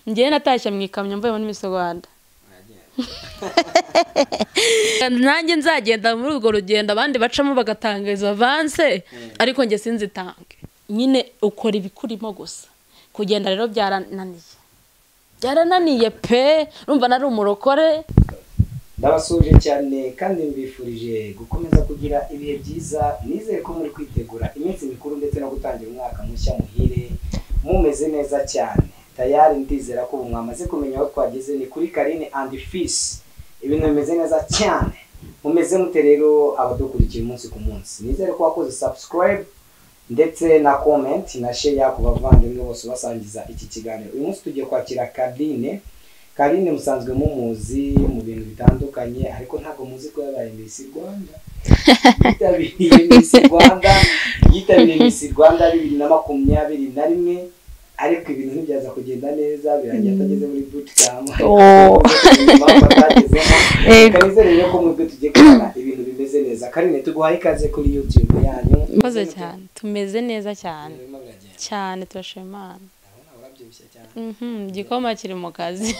ngiye natashye mwikamyo mvuye muri Miss Rwanda nanjye nzagenda muri urwo rugendo abandi bacamo bagatangiza avance ariko nge sinzitange nyine ukora ibikurimo gusa kugenda rero byarananiye pe urumva nari umurokore. Ndabasuje cyane kandi mbifurije gukomeza kugira ibihe byiza, nizere ko muri kwitegura iminsi mikuru ndetse no gutangira umwaka mushya muhire mumeze neza cyane. Tayari ndizera ko mwamaze kumenya aho twageze ni kuri Carine and Fils. Ibintu bimeze neza cyane. Mumeze mute rero abadukurikiye umunsi ku munsi. Nizere ko wakoze subscribe ndetse na comment na share ku bavandimwe bose basangiza iki kiganiro. Uyu munsi tugiye kwakira Carine musanzwe mumuzi mu bintu bitandukanye ariko ntabwo muzi ko yabaye Miss Rwanda. Yitabiriye Miss Rwanda 2021 ariko ibintu ntibyaza kugenda neza birangiye atageze muri bootcamp. Kanizere rero ko mwebwe tugiye kubona ibintu bimeze neza. Carine tuguhaye ikaze kuri YouTube yanyu. Mpoze cyane tumeze neza cyane cyane turashimana. Gikoma kiri mu kazi.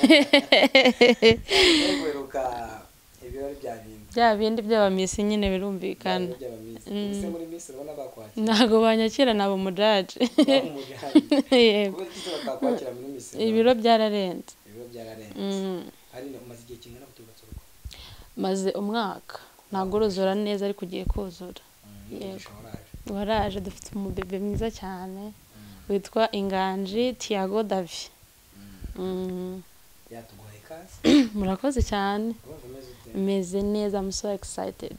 Bya bindi by'abamisi nyine birumvikana. Ntago banyakira nabo mudaje. Yego. Ibiro byararenze. Maze umwaka ntago uruzura neza ariko ugiye kuzura. Yego. Waraje dufite umubebe mwiza cyane witwa Inganji Thiago Davi. Yatugoye kazi. Murakoze cyane. Meze neza, I'm so excited.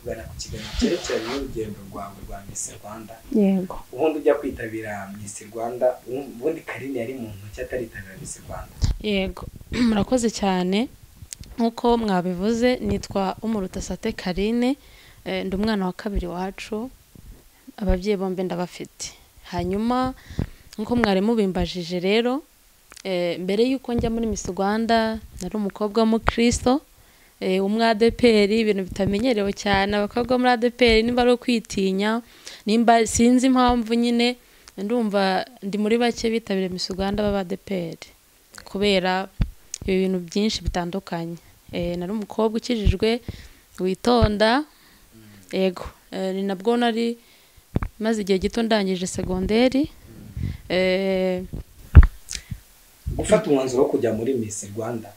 Bana ku kiganiro cyerekeye urugendo rwawe rwa Miss Rwanda. Yego. Ubundi ujya kwitabira Miss Rwanda, ubundi Carine yari mu ntoki ataritabira Miss Rwanda. Yego. Murakoze cyane. Nkuko mwabivuze nitwa Umurutasate Carine, ndi umwana wa kabiri wacu. Ababyeyi bombe ndabafite. Hanyuma nkuko mwarimu bimbajije rero mbere yuko njya muri Miss Rwanda nari umukobwa mu Kristo umwa ADPR ibintu bitamenyerewe cyane abakobwa muri ADPR nimba ro kwitinya nimba sinzi impamvu nyine ndumva ndi muri bake bitabire Miss Rwanda baba ADPR kubera ibintu byinshi bitandukanye. Nari umukobwa ukijijwe witonda. Yego ni nabwo nari maze igihe gito ndangije segonderi. Gufata umwanzuro wo kujya muri Miss Rwanda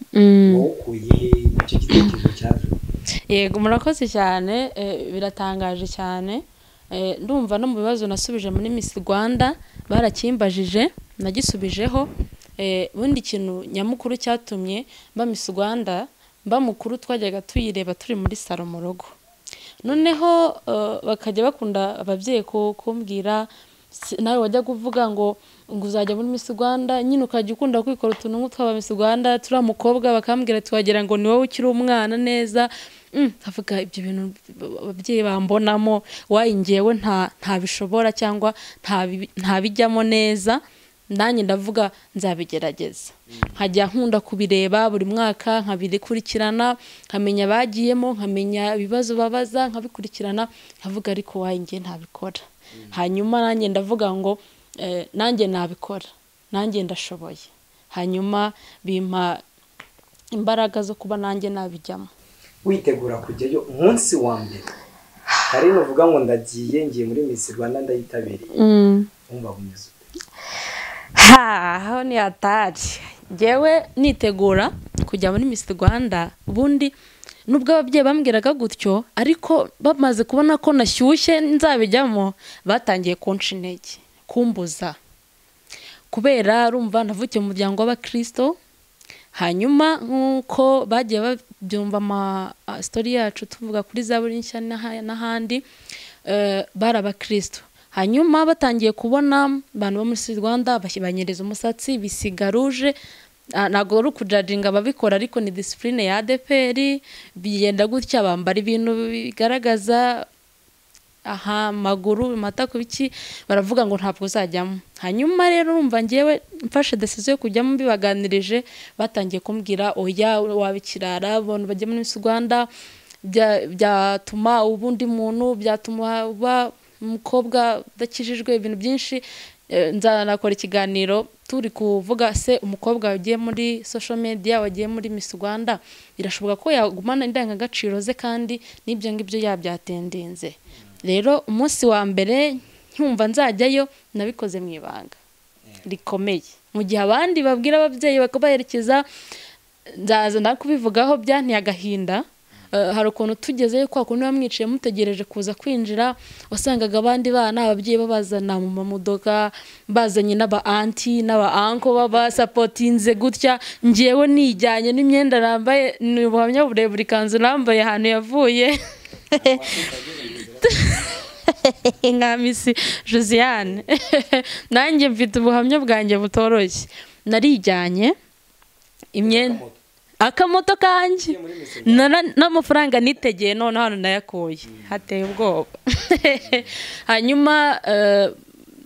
wokuye icyo gitekerezo cyaje. Yego murakoze cyane biratangaje cyane. Ndumva no mu bibazo nasubije muri Miss Rwanda barakimbajije nagisubijeho. Bundi kintu nyamukuru cyatumye ba Miss Rwanda ba mukuru twajyaga tuyireba turi muri salo mu rugo. Noneho bakajya bakunda ababyeyi kumbwira nawe wajya kuvuga ngo uzajya muri Miss Rwanda nyine ukajya ukunda kwikora utuntu nk'utwa Miss Rwanda turi umukobwa bakambwira twagira ngo ni wowe ukiri umwana neza. Avuga ibyo bintu ababyeyi bambonamo wayingewe nta bishobora cyangwa nta bijyamo neza. Nanjye ndavuga nzabigerageza nkajya nkunda kubireba buri mwaka nkabikurikirana nkamenya bagiyemo nkamenya ibibazo babaza nkabikurikirana nkavuga ariko wayingiye ntabikora. Hanyuma nanjye ndavuga ngo nanjye nabikora nanjye ndashoboye. Hanyuma bimpa imbaraga zo kuba nanjye nabijyamo. Witegura kujyayo umunsi wa mbere Carine uvuga ngo ngiye muri Miss Rwanda ndayitabiriye. Umva bumeze aho ni atari jewe nitegura kujya muri Miss Rwanda. Ubundi nubwo ababyeyi bambwiraga gutyo ariko bamaze kubona ko nashyushye nzabijyamo batangiye kunca intege kumbuza kubera rumva navukiye mu muryango w'abakristo. Hanyuma nkuko bagiye babyumva ama story yacu tuvuga kuri Zaburi nshya n'ahandi barabakristo. Hanyuma batangiye kubona abantu bo muri Rwanda banyereza umusatsi bisiga rouge. Nago ru kujudginga babikora ariko ni discipline ya ADPR bigenda gutya bambara ibintu bigaragaza maguru matako biki baravuga ngo ntabwo uzajyamo. Hanyuma rero urumva ngewe mfashe decision yo kujyamo bibaganirije batangiye kumbwira oya wabikirara abantu bajye muri Rwanda byatuma ubundi muntu byatuma umukobwa udakijijwe ibintu byinshi. Nzanakora ikiganiro turi kuvuga se umukobwa wagiye muri social media wagiye muri Miss Rwanda birashoboka ko yagumana indangagaciro ze kandi n'ibyo ngibyo yabyatendinze. Rero umunsi wa mbere nkumva nzajyayo nabikoze mu ibanga rikomeye, mu gihe abandi babwira ababyeyi bakabaherekeza nzaza ndakubivugaho byantiye agahinda. Hari ukuntu tugezeyo kwa kuntu bamwiciye mutegereje kuza kwinjira, wasangaga abandi bana ababyeyi babazana mu mamodoka bazanye n'aba auntie n'aba uncle baba supportinze gutya, ngiyewe nijyanye n'imyenda nambaye n'ubuhamya burebure ikanzu nambaye ahantu yavuye nka Miss Josiane nanjye mfite ubuhamya bwanjye butoroshye, narijyanye imyenda akamoto kanjye n'amafaranga nitegeye none hano nayakoye hateye ubwoba. Hanyuma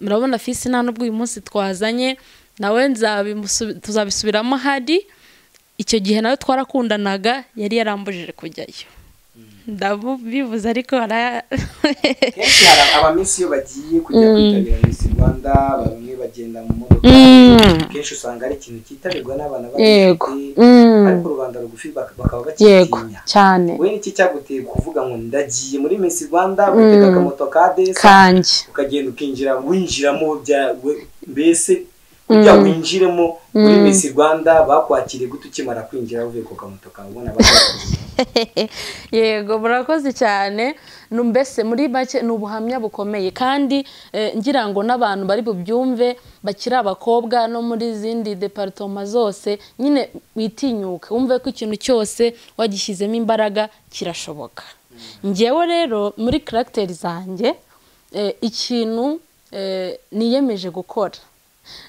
murabona Fisi nta nubwo uyu munsi twazanye nawe tuzabisubiramo hari icyo gihe nawe twarakundanaga yari yarambujije kujyayo ndabivuze ariko kenshi hari abamisi iyo bagiye kujya kwitabira Miss Rwanda bamwe bagenda mu modoka kenshi usanga ari ikintu cyitabirwa n'abana b'abafite ariko rubanda rugufi bakaba bakitinya cyane. We niki cyaguteye kuvuga ngo ndagiye muri Miss Rwanda gutega akamoto ka desa kanje ukagenda ukinjira winjiramo byawe mbese ujya winjiremo muri Miss Rwanda bakwakiriye gute ukimara kwinjira uvuye ku kamoto kawe ubona yego murakoze cyane. Numbese muri make n'ubuhamya bukomeye kandi ngira ngo n'abantu bari bubyumve bakira abakobwa no muri zindi department zose nyine witinyuka wumve ko ikintu cyose wagishyizemo imbaraga kirashoboka. Ngewe rero muri character zanjye ikintu niyemeje gukora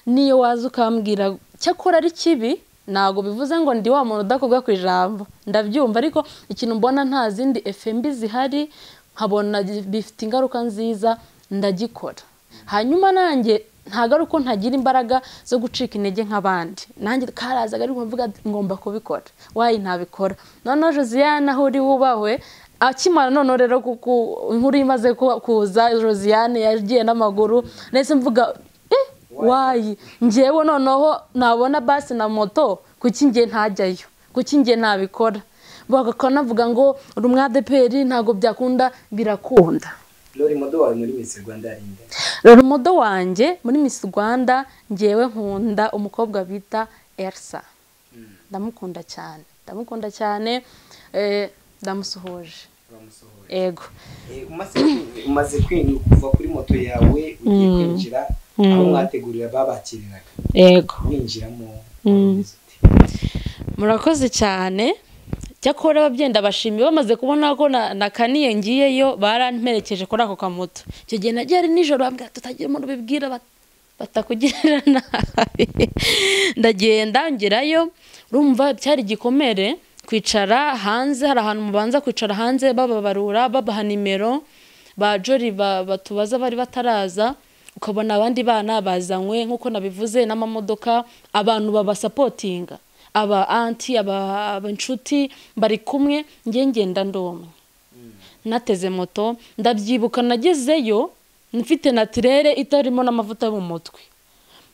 niyo waza ukambwira cyakora ari kibi nago bivuze ngo ndi wa muntu udakobwa ku ijambo ndabyumva, ariko ikintu mbona nta zindi FMB zihari nkabona bifite ingaruka nziza ndagikora. Hanyuma nanjye ntagaruko ntagira imbaraga zo gucika intege nk'abandi, nanjye karazaga ariko mvuga ngomba kubikora wayi ntabikora. None Josiane aho uri wubahwe akimara none rero kuko inkuru imaze kuza Josiane yagiye n'amaguru nese mvuga wayi ngewe noneho nabona basi na moto kuki nge ntajyayo kuki nge ntabikora bagakanavuga ngo rumwadeperi ntago byakunda birakunda. Lori modo wawe muri Miss Rwanda yarinde? Lori modo wanje muri Miss Rwanda ngewe nkunda umukobwa bita Elsa. Ndamukunda cyane ndamusuhoje. Ego umaze kuva kuri moto yawe ugiye kwinjira aho mwategurira babakiriraga yego winjiramo murakoze cyane. Cyakora ababyenda bashimiye bamaze kubona ko nakaniye ngiyeyo baramperekeje kuri ako kamoto. Icyo gihe nagiye ari nijoro bambwira tutagiye mu bibwira batakugirira nabi ndagenda ngerayo urumva cyari gikomere kwicara hanze, hari ahantu mubanza kwicara hanze bababarura babaha nimero ba Jori batubaza bari bataraza, ukabona abandi bana bazanywe nkuko nabivuze n'amamodoka abantu baba supportinga aba auntie aba inshuti bari kumwe ngenda ndomwe nateze moto ndabyibuka nagezeyo mfite naturere itarimo n'amavuta yo mu mutwe.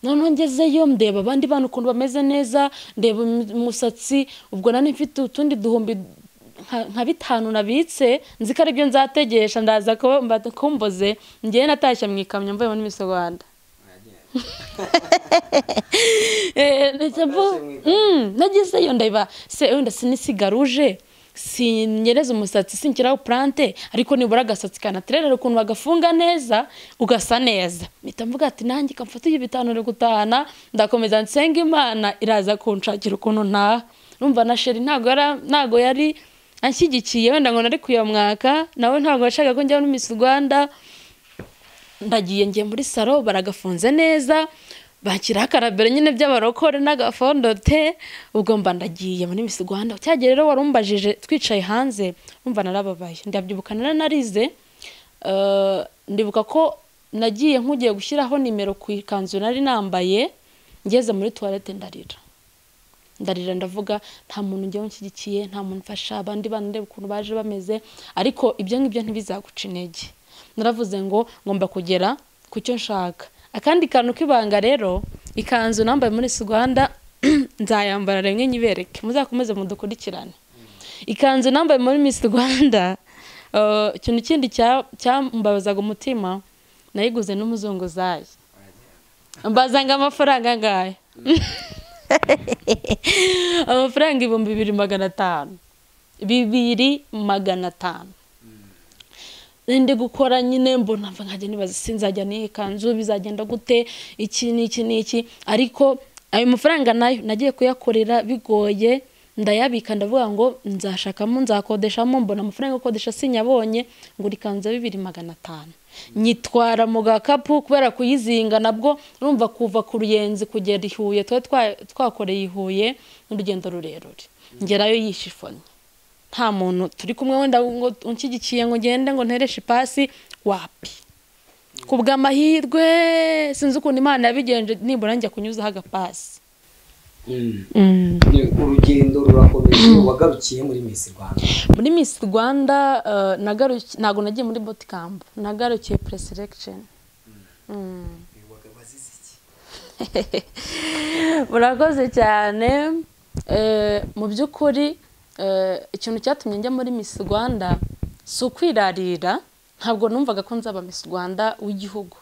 None ngezeyo ndeba abandi bantu ukuntu bameze neza, ndeba umusatsi ubwo nani mfite utundi duhombi nka 5 nabitse nzika aribyo nzategesha ndaza ko kumboze ngiye natashya mwikamyo mvuye muri Miss Rwanda. Nagezeyo ndeba se wenda sinisigaruje sinyereza umusatsi sinkiraho plante ariko nibura agasatsi kanaterera ukuntu bagafunga neza ugasa neza. Mpita mvuga ati nanjye kamfata ibitano ryo gutahana ndakomeza nsenga Imana iraza kunshakira ukuntu nta numva na sheri ntago yari anshyigikiye wenda ngo nari kuyamwaka nawe ntago yashaka ko njya muri Miss Rwanda. Ndagiye ngiye muri salo baragafunze neza bakira akarabere nyine by'abarokore n'agafondote ubwo mba ndagiye muri Miss Rwanda. Cyagere rero warumbajije twicaye hanze umva narababaye ndabyibuka narize ndibuka ko nagiye nkugiye gushyiraho nimero ku ikanzu nari nambaye ngeze muri toilette ndarira ndavuga nta muntu ngiye unshyigikiye nta muntu mfasha abandi bande ukuntu baje bameze ariko ibyo ngibyo ntibizaguca intege. Naravuze ngo ngomba kugera ku cyo nshaka. Akandi kantu kibanga rero ikanzu nambaye muri Miss Rwanda nzayambara rimwe nyibereke muzakomeze mudukurikirane. Ikanzu nambaye muri Miss Rwanda ikintu kindi cyambabazaga umutima nayiguze n'umuzunguzayi mbazanga amafaranga ngaye amafaranga 2500 2500 ndi gukora nyine mbona nkajya nibaza sinzajya ni kanzu bizagenda gute iki ariko ayo mafaranga nayo nagiye kuyakorera bigoye ndayabika ndavuga ngo nzashakamo nzakodeshamo mbona amafaranga yo kodesha sinyabonye ngo rikanza 2500 nyitwara mu gakapu kubera kuyizinga nabwo urumva kuva ku Ruyenzi kugera Ihuye twakoreye Ihuye n'urugendo rurerure ngerayo yishifonye nta muntu turi kumwe wenda ngo unshyigikiye ngo ngende ngo ntereshe ipasi wapi kubwa amahirwe sinzi ukuntu Imana yabigenje nibura njya kunyuzaho agapasi. Urugendo rurakomeje wagarukiye muri Miss Rwanda. Muri Miss Rwanda ntago nagiye muri bootcamp nagarukiye preselection. Murakoze cyane mu by'ukuri ikintu cyatumye njya muri Miss Rwanda si ukwirarira ntabwo numvaga ko nzaba Miss Rwanda w'igihugu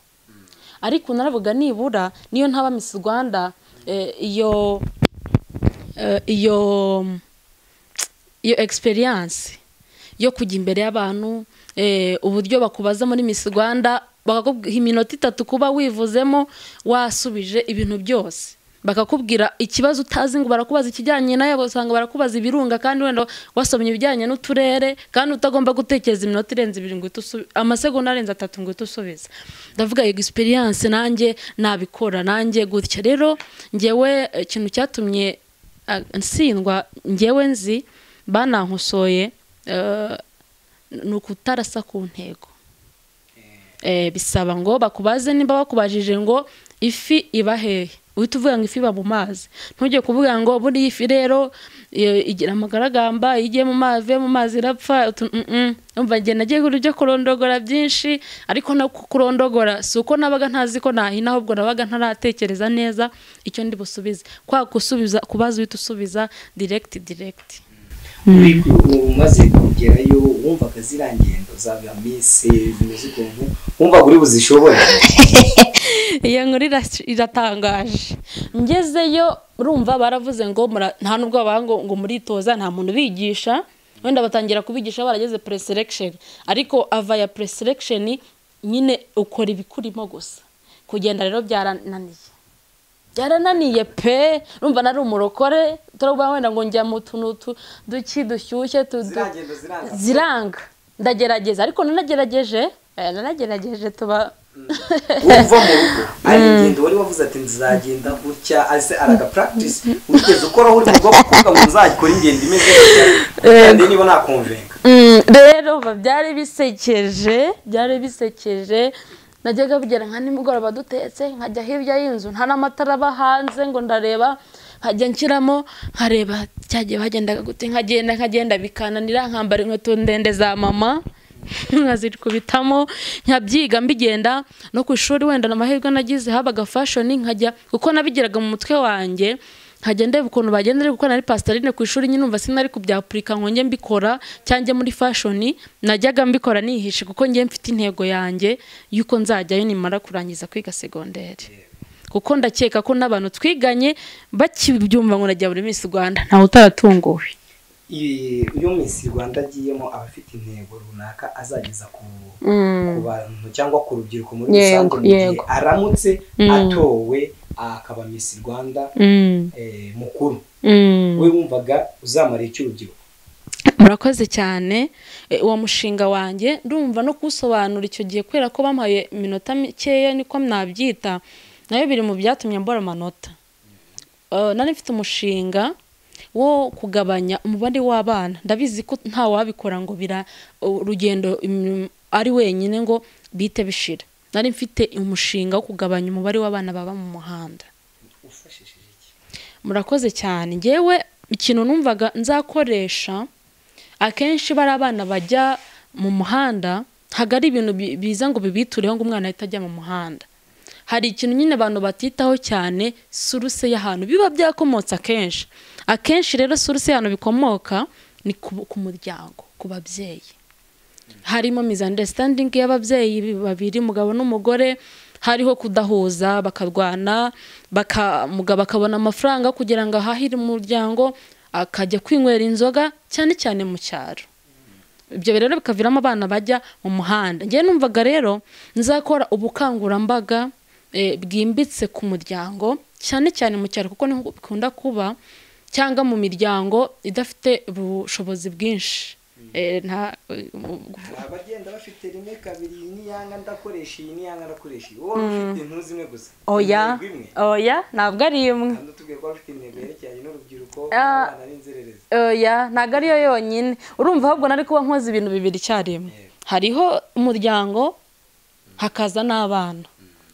ariko naravuga nibura niyo ntaba Miss Rwanda iyo experience yo kujya imbere y'abantu uburyo bakubaza muri Miss Rwanda bakakubwira iminota 3 kuba wivuzemo wasubije ibintu byose bakakubwira ikibazo utazi ngo barakubaza ikijyanye nayo basanga barakubaza ibirunga kandi wenda wasomye ibijyanye n'uturere kandi utagomba gutekereza iminota irenze 2 ngo amasegonda arenze 3 ngo usubize ndavuga experience nanjye nabikora nanjye gutya rero ngewe ikintu cyatumye nsindwa ngewe nzi banankosoye nukutarasa ku ntego bisaba ngo bakubaze nimba bakubajije ngo ifi iba hehe uhita uvuga ngo ifi iba mu mazi ntujye kuvuga ngo buri ifi rero igira amagaragamba igiye mu mazi irapfa umva nge nagiye kujya kurondogora byinshi ariko no kurondogora si uko nabaga ntazi ko nahina ahubwo nabaga ntaratekereza neza icyo ndi busubize kwa gusubiza kubaza uhita usubiza direct umaze kugerayo wumvaga zirangendo za Miss zimeze ukuntu wumva uri buzishobora. Iyo nkuru iratangaje ngezeyo urumva baravuze ngo nta nubwo ngo muritoza nta muntu bigisha wenda batangira kubigisha barageze preselection ariko ava ya preselection nyine ukora ibikurimo gusa kugenda rero byarananiye pe urumva nari umurokore turavuga wenda ngo njya mu tuntu dushyushye ziranga ndagerageza ariko nagerageje tuba uva mu rugo ari ngendo wari wavuze ati nzagenda gutya araga practice ugeze ukora uri mu bwoko kuvuga ngo nzakora ingendo imeze kandi niba nakonvenga rero byari bisekeje najyaga bigera nka nimugoroba dutetse nkajya hirya y'inzu nta n'amatara aba hanze ngo ndareba nkajya nshyiramo nkareba cyagiye bagendaga gute nkagenda bikananira nkambara inkweto ndende za mama nkazikubitamo nkabyiga mbigenda no ku ishuri wenda n'amahirwe nagize habaga fashion nkajya kuko nabigiraga mu mutwe wanjye nkajya ndeba ukuntu bagendera kuko nari pastorine ku ishuri nyine umva sinari kubyapurika ngo njye mbikora cyangwa muri fashion najyaga mbikora nihishe kuko njye mfite intego yanjye yuko nzajyayo nimara kurangiza kwiga secondaire kuko ndakeka ko n'abantu twiganye bakibyumva ngo najya muri Miss Rwanda ntawe utaratunguwe. Iyo Miss Rwanda agiyemo abafite intego runaka azageza ku bantu cyangwa ku rubyiruko muri rusange aramutse atowe akaba Miss Rwanda mukuru we wumvaga uzamara icy'urubyiruko. Murakoze cyane uwo mushinga wanjye ndumva no kusobanura icyo gihe kwera ko bampaye iminota mikeya niko mnabyita nayo biri mu byatumye mbora amanota. Nari mfite umushinga wo kugabanya umubare w'abana ndabizi ko nta wabikora ngo urugendo ari wenyine ngo bite bishira nari mfite umushinga wo kugabanya umubare w'abana baba mu muhanda. Murakoze cyane ngewe ikintu numvaga nzakoresha akenshi bari abana bajya mu muhanda hagari ibintu biza ngo bibitureho ngo umwana ahita ajya mu muhanda hari ikintu nyine abantu batitaho cyane, suruse y'ahantu biba byakomotse akenshi rero suruse y'ahantu bikomoka ni ku muryango, ku babyeyi. Harimo misunderstanding y'ababyeyi babiri, mugabo n'umugore, hariho kudahuza, bakarwana, mugabo akabona amafaranga kugira ngo ahahire umuryango, akajya kwinywera inzoga, cyane cyane mu cyaro. Ibyo rero bikaviramo abana bajya mu muhanda. Ngiye numvaga rero nzakora ubukangurambaga bwimbitse ku muryango, cyane cyane mu cyaro, kuko niho bikunda kuba, cyangwa mu miryango idafite ubushobozi bwinshi. Abagenda bafite rimwe kabiri, niyanga ndakoresha iyi, niyanga ndakoresha iyi. Wowe ufite intuzi imwe gusa? Oya, ntabwo ari imwe. Kandi tubwiye ko bafite intego yerekeranye n'urubyiruko n'abana n'inzererezi. Oya, ntabwo ariyo yonyine. Urumva ahubwo nari kuba nkoze ibintu bibiri icyarimwe. Hariho umuryango, hakaza n'abana.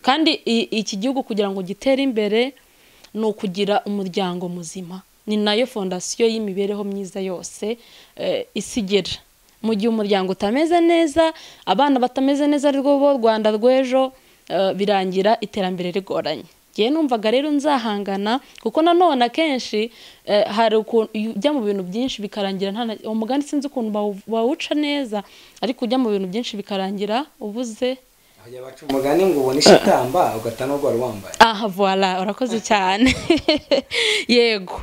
Kandi iki gihugu kugira ngo gitere imbere ni ukugira umuryango muzima. Ni nayo fondasiyo y'imibereho myiza yose isigera. Mu gihe umuryango utameze neza, abana batameze neza, ari rwo Rwanda rw'ejo, birangira iterambere rigoranye. Ngiye numvaga rero nzahangana, kuko nanone akenshi hari ukuntu ujya mu bintu byinshi bikarangira umugani sinzi ukuntu bawuca neza, ariko ujya mu bintu byinshi bikarangira ubuze. Baca umugani ngo ubone ishitamba ugatana urwara wambaye. Voilà, urakoze cyane. Yego,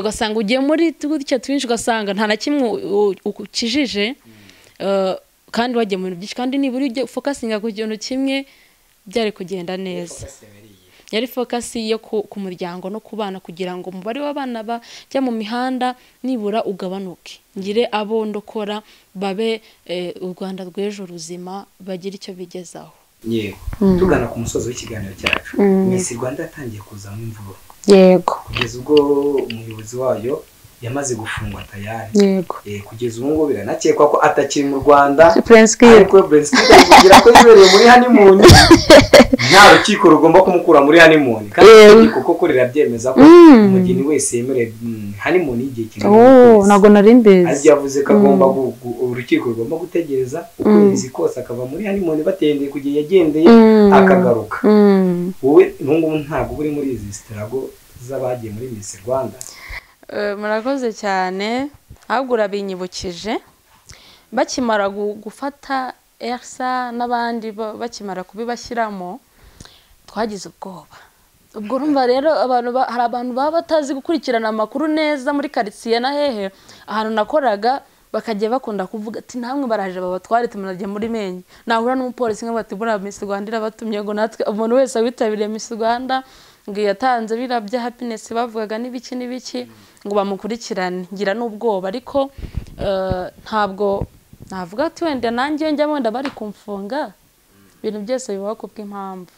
ugasanga ugiye muri gutya twinshi, ugasanga nta na kimwe ukijije, kandi wagiye mu bintu byinshi, kandi nibura ujye focusinga ku kintu kimwe, byari kugenda neza. Yari focus yo ku muryango no ku bana, kugira ngo umubare w'abana bajya mu mihanda nibura ugabanuke, ngire abo ndokora babe u Rwanda rw'ejo ruzima, bagira icyo bigezaho. Yego, tugana ku musozo w'ikiganiro cyacu. Miss Rwanda yatangiye kuzamo imvururu. Yego, kugeza ubwo umuyobozi wayo yamaze gufungwa tayari. Yego, kugeza ubu ngo biranakekwa ko atakiri mu Rwanda. Ariko Prince Kid kugira ko yibereye muri honeymoon, nta rukiko rugomba kumukura muri honeymoon, kandi kuko rirabyemeza ko umugeni wese yemerewe honeymoon y'igihe kinini. Ntago nari mbizi. Ari yavuze ko agomba urukiko rugomba gutegereza ukwezi kose akava muri honeymoon, batendeye kugiye yagendeye akagaruka. Wowe ntungu ntago uri muri izi struggle z'abagiye muri Miss Rwanda? Murakoze cyane, ahubwo urabinyibukije. Bakimara gufata Elsa n'abandi bakimara kubibashyiramo, twagize ubwoba. Ubwo urumva rero hari abantu baba batazi gukurikirana amakuru neza muri quartier na hehe, ahantu nakoraga bakajya bakunda kuvuga ati namwe baraje babatware tumunajye muri menye. Nahura n'umupolisi nk'abati bura Miss Rwanda irabatumye ngo natwe umuntu wese witabiriye Miss Rwanda ngo yatanze birabya happiness bavugaga n'ibiki ngo bamukurikirane. Ngira n'ubwoba, ariko ntabwo navuga ati wenda nanjye njya wenda bari kumfunga, ibintu byose bibaho kubw'impamvu.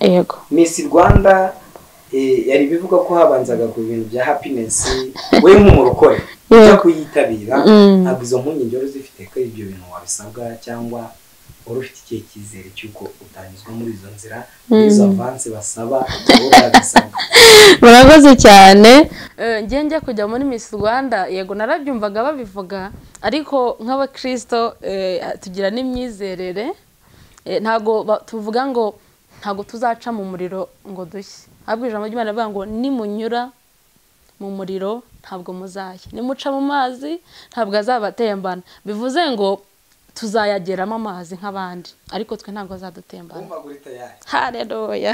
Yego, Miss Rwanda yari bivuga ko habanzaga ku bintu bya happiness, we nk'umurokore cyo kuyitabira, ntabwo izo mpungenge wari zifite ko ibyo bintu wabisabwa, cyangwa wari ufite ikihe cyizere cy'uko utanyuzwa muri izo nzira, izo avance basaba urabisabwa? Murakoze cyane. Njye kujya muri Miss Rwanda, yego narabyumvaga babivuga, ariko nk'abakristo tugira n'imyizerere, ntago tuvuga ngo ntago tuzaca mu muriro ngo dushye. Ahubwo ijambo ry'Imana rivuga ngo nimunyura mu muriro ntabwo muzashya, nimuca mu mazi ntabwo azabatembana. Bivuze ngo tuzayageramo amazi nk'abandi, ariko twe ntabwo azadutembana. Umva guri tayari. Haleluya.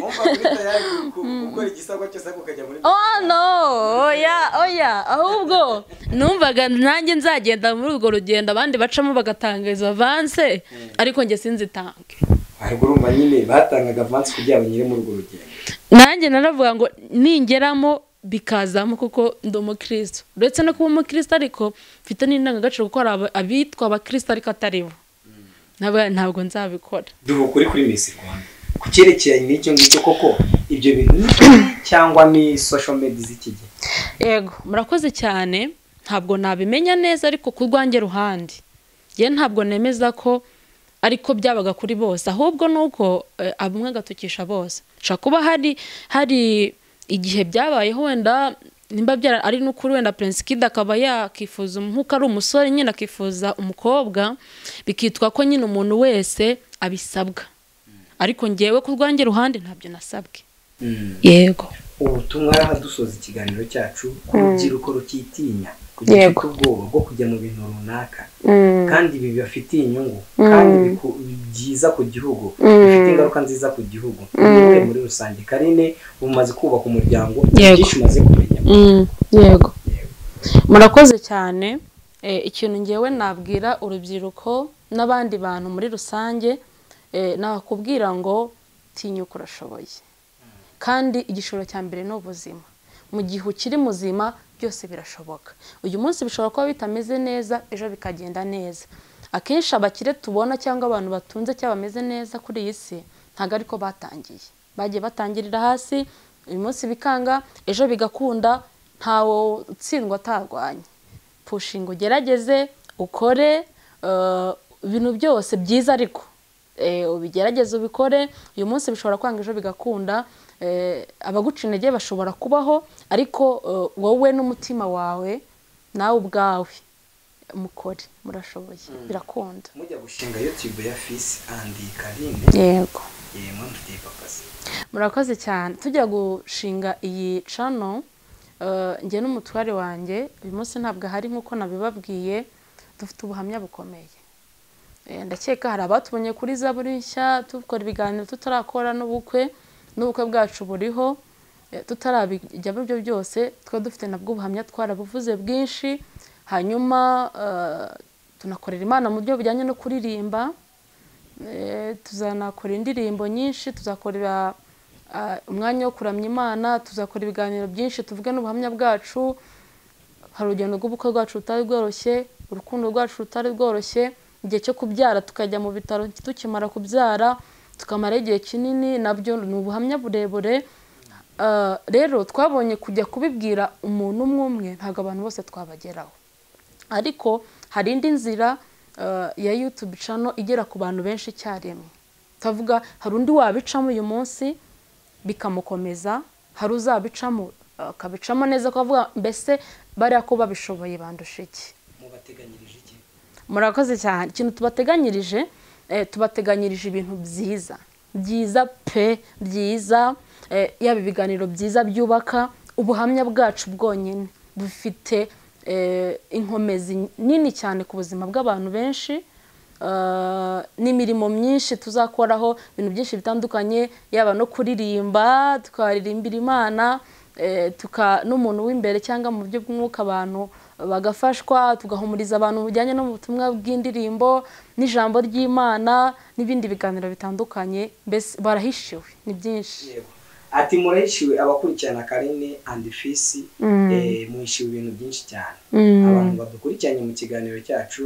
Umva guri tayari gukora igisabwa cyose kukajya muri. No, oya, ahubwo numvaga nanjye nzagenda muri urwo rugendo abandi bacamo bagatanga izo avance, ariko njye sinzitange. Ariko urumva nyine batangaga avance kugira abanyire muri urwo rugendo. Nanjye naravuga ngo ningeramo bikazamo, kuko ndi umukristo. Uretse no kuba umukristo, ariko mfite n'indangagaciro kuko abitwa abakristo ariko atari bo. Ntabwo nzabikora. Duhukuri kuri Miss Rwanda, ku cyerekeranye n'icyo ngicyo, koko ibyo bintu cyangwa ni social media z'iki gihe? Yego, murakoze cyane. Ntabwo nabimenya neza, ariko ku rwanjye ruhande ye ntabwo nemeza ko ariko byabaga kuri bose, ahubwo nuko abumwe gatukisha bose. Nshaka kuba hari igihe byabayeho wenda nimba byara ari n'ukuri, wenda Prince Kid akaba yakifuza nk'uko ari umusore nyine akifuza umukobwa, bikitwa ko nyine umuntu wese abisabwa. ariko ngewe ku rwanjye ruhande ntabyo nasabwe. Yego. Ubutumwa dusoza ikiganiro cyacu ku rubyiruko rukitinya kugira ubwoba bwo kujya mu bintu runaka kandi ibi bibafitiye inyungu kandi byiza ku gihugu bifite ingaruka nziza ku gihugu muri rusange. Karine umaze kubaka umuryango byinshi umaze kumenya. Yego. Murakoze cyane. Ikintu ngewe nabwira urubyiruko n'abandi bantu muri rusange nakubwira ngo tinyuka urashoboye kandi igishoro cya mbere ni ubuzima. Mu gihe ukiri muzima byose birashoboka. Uyu munsi bishobora kuba bitameze neza ejo bikagenda neza. Akenshi abakire tubona cyangwa abantu batunze cyangwa bameze neza kuri iyi si ntago ariko batangiye. Bagiye batangirira hasi uyu munsi bikanga ejo bigakunda. Ntawo utsindwa atarwanye. Pushinga ugerageze ukore ibintu byose byiza ariko ubigerageze ubikore. Uyu munsi bishobora kwanga ejo bigakunda. Abaguca intege bashobora kubaho ariko wowe n'umutima wawe nawe ubwawe mukore murashoboye birakunda. Mujya gushinga YouTube ya Fils and Karine. Yego. Mwamfitiye papasi. Murakoze cyane. Tujya gushinga iyi channel njye n'umutware wanjye uyu munsi ntabwo hari nkuko nabibabwiye dufite ubuhamya bukomeye. Ndakeka hari abatubonye kuri Zaburi nshya tukora ibiganiro tutarakora n'ubukwe bwacu buriho tutarabijya byo byose twa dufite nabwo ubuhamya twarabuvuze bwinshi. Hanyuma tunakorera Imana mu buryo bijyanye no kuririmba. Tuzanakora indirimbo nyinshi, tuzakorera umwanya wo kuramya Imana, tuzakora ibiganiro byinshi tuvuge n'ubuhamya bwacu. Hari urugendo rw'ubukwe bwacu rutari rworoshye, urukundo rwacu rutari rworoshye, igihe cyo kubyara tukajya mu bitaro tukimara kubyara tukamara igihe kinini, nabyo ni ubuhamya burebure. Rero twabonye kujya kubibwira umuntu umwe ntabwo abantu bose twabageraho, ariko hari indi nzira ya YouTube channel igera ku bantu benshi icyarimwe. Tavuga hari undi wabicamo uyu munsi bikamukomeza, hari uzabicamo akabicamo neza kuvuga mbese bariya ko babishoboye bandusha iki. Mubateganyirije iki? Murakoze cyane. Ikintu tubateganyirije tubateganyirije ibintu byiza pe byiza, yaba ibiganiro byiza byubaka. Ubuhamya bwacu bwonyine bufite inkomezi nini cyane ku buzima bw'abantu benshi. N'imirimo myinshi tuzakoraho ibintu byinshi bitandukanye, yaba no kuririmba tukaririmbira Imana, n'umuntu w'imbere cyangwa mu buryo bw'umwuka abantu bagafashwa, tugahumuriza abantu bijyanye no mu butumwa bw'indirimbo n'ijambo ry'Imana n'ibindi biganiro bitandukanye. Mbese barahishiwe ni byinshi. Ati murahishiwe abakurikirana Karine and Fils, muhishiwe ibintu byinshi cyane. Abantu badukurikiranye mu kiganiro cyacu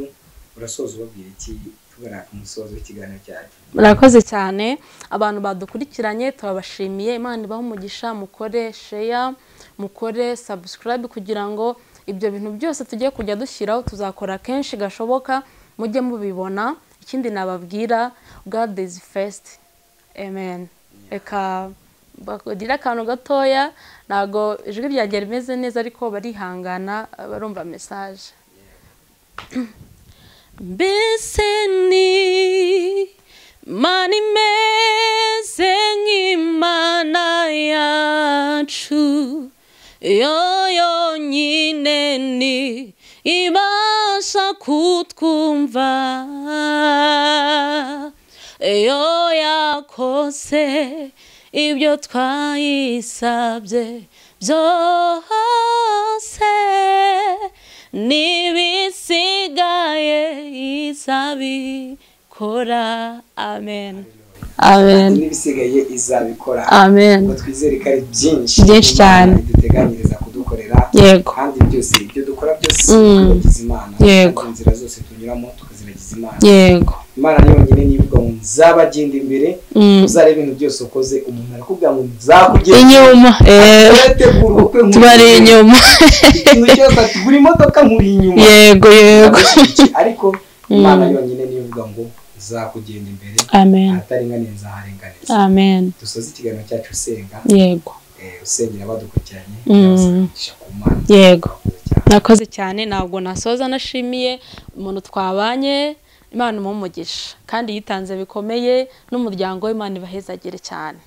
urasoza ubabwira iki tugana ku musozo w'ikiganiro cyacu? Murakoze cyane abantu badukurikiranye, turabashimiye. Imana ibahe umugisha, mukore share, mukore subscribe kugira ngo ibyo bintu byose tugiye kujya dushyiraho tuzakora kenshi gashoboka mujye mubibona. Ikindi nababwira, God is first. Amen. Eka bagira akantu gatoya, nago ijwi ryanjye rimeze neza ariko barihangana barumva message. Beseni mani meze nk'Imana yacu, yo nyine ni ibasha kutwumva, yo yakoze ibyo twayisabye byose, n'ibisigaye izabikora. Amen. Amen. N'ibisigaye izabikora. Amen. Ngo twizere ko ari byinshi cyane duteganyiriza kudukorera. Yego. Kandi byose ibyo dukora byose tukagize Imana. Yego. Inzira zose tunyuramo tukaziragiza Imana. Yego. Imana niyo nyine nivuga ngo nzabagenda imbere, uzareba ibintu byose ukoze. Umuntu arakubwira ngo nzakugenda inyuma, tubari inyuma, ikintu cyose tugura imodoka muri inyuma. Yego. Ariko Imana yonyine niyo ivuga ngo nzakugenda imbere. Amen. Ataringaniye nzaharenganiza. Amen. Dusoze ikiganiro cyacu usenga. Yego. Usengera abadukurikiranye yabasangisha ku Mana. Yego. Nakoze cyane, ntabwo nasoza nashimiye umuntu twabanye Imana umugisha kandi yitanze bikomeye n'umuryango w'Imana ibahezagire cyane.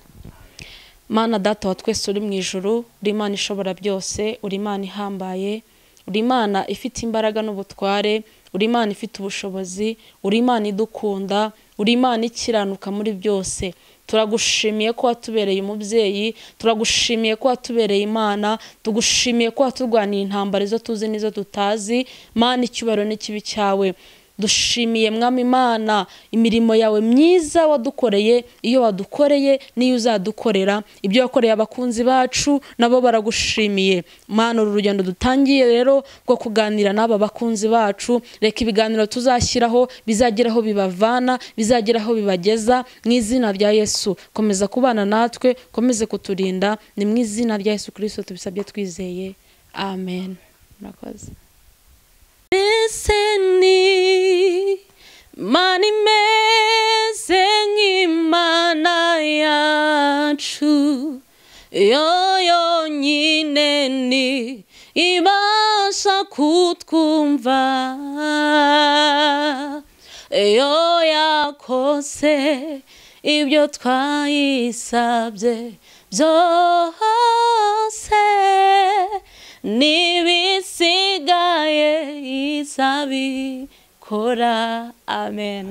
Mana data wa twese uri mu ijuru, uri Imana ishobora byose, uri Imana ihambaye, uri Imana ifite imbaraga n'ubutware, uri Imana ifite ubushobozi, uri Imana idukunda, uri Imana ikiranuka muri byose. Turagushimiye ko watubereye umubyeyi, turagushimiye ko watubereye Imana, tugushimiye ko waturwaniye intambara izo tuzi n'izo tutazi. Mana icyubahiro n'ikibi cyawe. Dushimiye Mwami Imana imirimo yawe myiza wadukoreye, iyo wadukoreye niyo uzadukorera, ibyo wakoreye abakunzi bacu nabo baragushimiye. Mana uru rugendo dutangiye rero rwo kuganira n'aba bakunzi bacu, reka ibiganiro tuzashyiraho bizageraho bibavana, bizageraho bibageza, mu izina rya Yesu. Komeza kubana natwe, komeze kuturinda, ni mu izina rya Yesu Kristo tubisabye twizeye, amen. Murakoze. Liseni Mana imeze nk'Imana yacu, yo yonyine ni ibasha kutwumva, yo yakoze ibyo twayisabye byose, n'ibisigaye izabikora. Amen.